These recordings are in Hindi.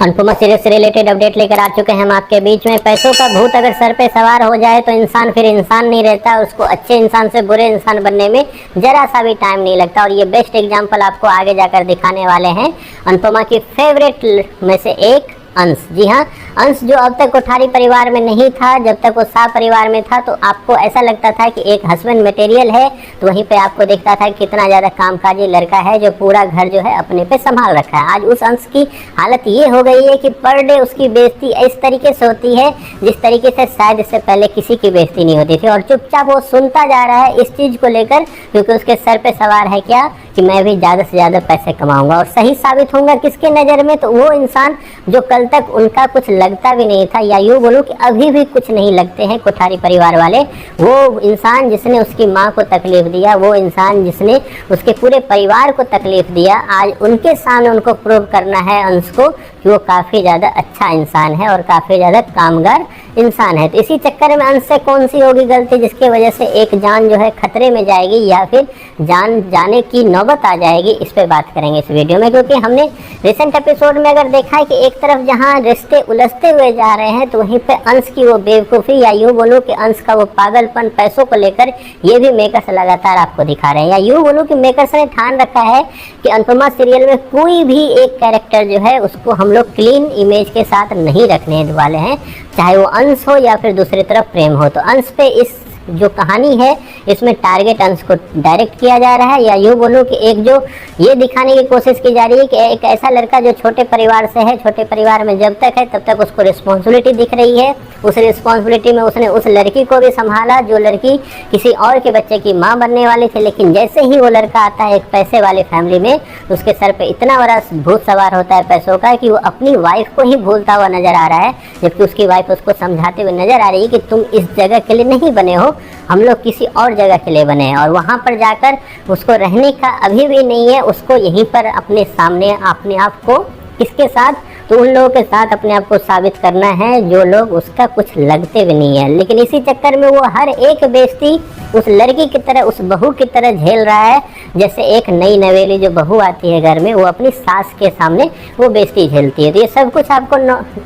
अनुपमा सीरियल से रिलेटेड अपडेट लेकर आ चुके हैं हम आपके बीच में। पैसों का भूत अगर सर पे सवार हो जाए तो इंसान फिर इंसान नहीं रहता, उसको अच्छे इंसान से बुरे इंसान बनने में जरा सा भी टाइम नहीं लगता। और ये बेस्ट एग्जांपल आपको आगे जाकर दिखाने वाले हैं अनुपमा की फेवरेट में से एक अंश। जी हाँ, अंश जो अब तक कोठारी परिवार में नहीं था, जब तक वो शाह परिवार में था तो आपको ऐसा लगता था कि एक हस्बैंड मटेरियल है, तो वहीं पे आपको दिखता था कि कितना ज़्यादा कामकाजी लड़का है जो पूरा घर जो है अपने पे संभाल रखा है। आज उस अंश की हालत ये हो गई है कि पर डे उसकी बेइज्जती इस तरीके से होती है जिस तरीके से शायद इससे पहले किसी की बेइज्जती नहीं होती थी। और चुपचाप वो सुनता जा रहा है इस चीज़ को लेकर, क्योंकि उसके सर पे सवार है क्या कि मैं भी ज़्यादा से ज़्यादा पैसे कमाऊंगा और सही साबित होऊंगा किसके नज़र में, तो वो इंसान जो कल तक उनका कुछ लगता भी नहीं था, या यूँ बोलूँ कि अभी भी कुछ नहीं लगते हैं कोठारी परिवार वाले, वो इंसान जिसने उसकी माँ को तकलीफ दिया, वो इंसान जिसने उसके पूरे परिवार को तकलीफ दिया, आज उनके सामने उनको प्रूव करना है अंश को कि वो काफ़ी ज़्यादा अच्छा इंसान है और काफ़ी ज़्यादा कामगार इंसान है। तो इसी चक्कर में अंश से कौन सी होगी गलती जिसकी वजह से एक जान जो है खतरे में जाएगी या फिर जान जाने की नौबत आ जाएगी, इस पे बात करेंगे इस वीडियो में। क्योंकि हमने रिसेंट एपिसोड में अगर देखा है कि एक तरफ जहां रिश्ते उलझते हुए जा रहे हैं तो वहीं पे अंश की वो बेवकूफ़ी, या यूँ बोलूँ कि अंश का वो पागलपन पैसों को लेकर, ये भी मेकर्स लगातार आपको दिखा रहे हैं। या यूँ बोलूँ कि मेकर्स ने ठान रखा है कि अनुपमा सीरियल में कोई भी एक कैरेक्टर जो है उसको हम लोग क्लीन इमेज के साथ नहीं रखने वाले हैं, चाहे वो अंश हो या फिर दूसरी तरफ प्रेम हो। तो अंश पे इस जो कहानी है इसमें टारगेट अंश को डायरेक्ट किया जा रहा है, या यूँ बोलूँ कि एक जो ये दिखाने की कोशिश की जा रही है कि एक ऐसा लड़का जो छोटे परिवार से है, छोटे परिवार में जब तक है तब तक उसको रिस्पॉन्सिबिलिटी दिख रही है, उस रिस्पॉन्सिबिलिटी में उसने उस लड़की को भी संभाला जो लड़की किसी और के बच्चे की माँ बनने वाली थी। लेकिन जैसे ही वो लड़का आता है एक पैसे वाले फैमिली में, उसके सर पे इतना बड़ा भूत सवार होता है पैसों का कि वो अपनी वाइफ को ही भूलता हुआ नजर आ रहा है, जबकि उसकी वाइफ उसको समझाते हुए नजर आ रही है कि तुम इस जगह के लिए नहीं बने हो, हम लोग किसी और जगह के लिए बने हैं। और वहाँ पर जाकर उसको रहने का अभी भी नहीं है, उसको यहीं पर अपने सामने अपने आप को किसके साथ, तो उन लोगों के साथ अपने आप को साबित करना है जो लोग उसका कुछ लगते भी नहीं है। लेकिन इसी चक्कर में वो हर एक बेइज्जती उस लड़की की तरह, उस बहू की तरह झेल रहा है, जैसे एक नई नवेली जो बहू आती है घर में वो अपनी सास के सामने वो बेइज्जती झेलती है। तो ये सब कुछ आपको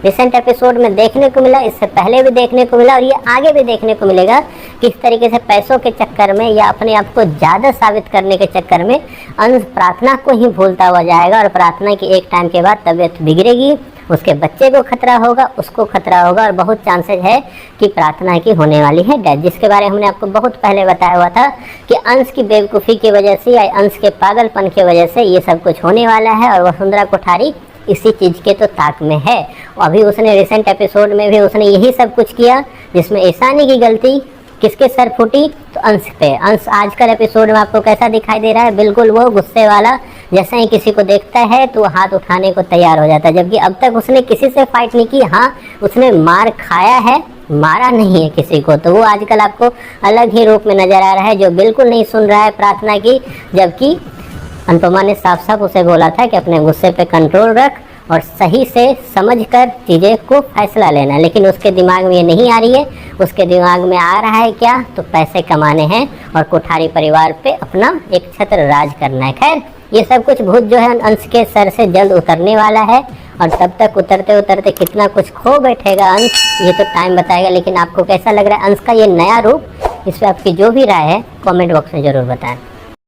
रिसेंट एपिसोड में देखने को मिला, इससे पहले भी देखने को मिला और ये आगे भी देखने को मिलेगा। किस तरीके से पैसों के चक्कर में या अपने आप को ज़्यादा साबित करने के चक्कर में अंश प्रार्थना को ही भूलता हुआ जाएगा, और प्रार्थना की एक टाइम के बाद तबीयत बिगड़ेगी, उसके बच्चे को खतरा होगा, उसको खतरा होगा, और बहुत चांसेस है कि प्रार्थना की होने वाली है डेथ, जिसके बारे में हमने आपको बहुत पहले बताया हुआ था कि अंश की बेवकूफ़ी की वजह से या अंश के पागलपन की वजह से ये सब कुछ होने वाला है। और वसुंधरा कोठारी इसी चीज़ के तो ताक में है। अभी उसने रिसेंट एपिसोड में भी उसने यही सब कुछ किया जिसमें ईशानी की गलती किसके सर फूटी, तो अंश पे। अंश आजकल एपिसोड में आपको कैसा दिखाई दे रहा है, बिल्कुल वो गुस्से वाला, जैसे ही किसी को देखता है तो हाथ उठाने को तैयार हो जाता है, जबकि अब तक उसने किसी से फाइट नहीं की। हाँ, उसने मार खाया है, मारा नहीं है किसी को। तो वो आजकल आपको अलग ही रूप में नजर आ रहा है जो बिल्कुल नहीं सुन रहा है प्रार्थना की, जबकि अनुपमा ने साफ साफ उसे बोला था कि अपने गुस्से पे कंट्रोल रख और सही से समझकर चीज़ें को फैसला लेना। लेकिन उसके दिमाग में ये नहीं आ रही है, उसके दिमाग में आ रहा है क्या, तो पैसे कमाने हैं और कोठारी परिवार पे अपना एक छत्र राज करना है। खैर, ये सब कुछ भूत जो है अंश के सर से जल्द उतरने वाला है, और तब तक उतरते उतरते कितना कुछ खो बैठेगा अंश, ये तो टाइम बताएगा। लेकिन आपको कैसा लग रहा है अंश का ये नया रूप, इस पर आपकी जो भी राय है कमेंट बॉक्स में ज़रूर बताएं।